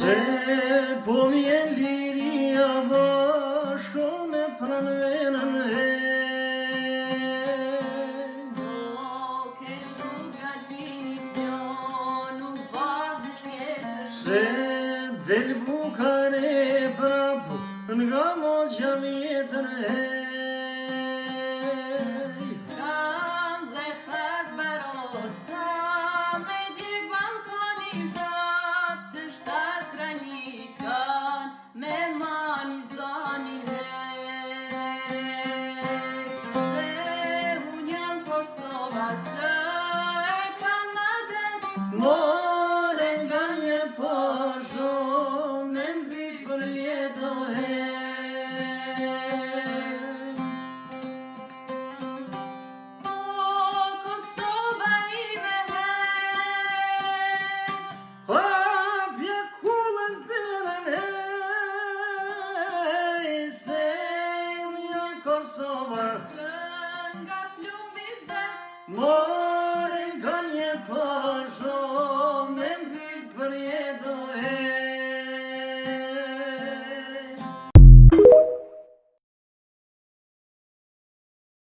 Se po vjen liria bashko me pranë venën se del Bukare prap nga moqja vjetër Kam dhe fat barota me dy balkoni prap të shtat kranikan me mani zani se unë jam Kosova që e kam madhen more nga një pasho me mbit për jeto Kosova ime Hapja kullës dhelën se unë jam Kosova që nga plumbi zdet more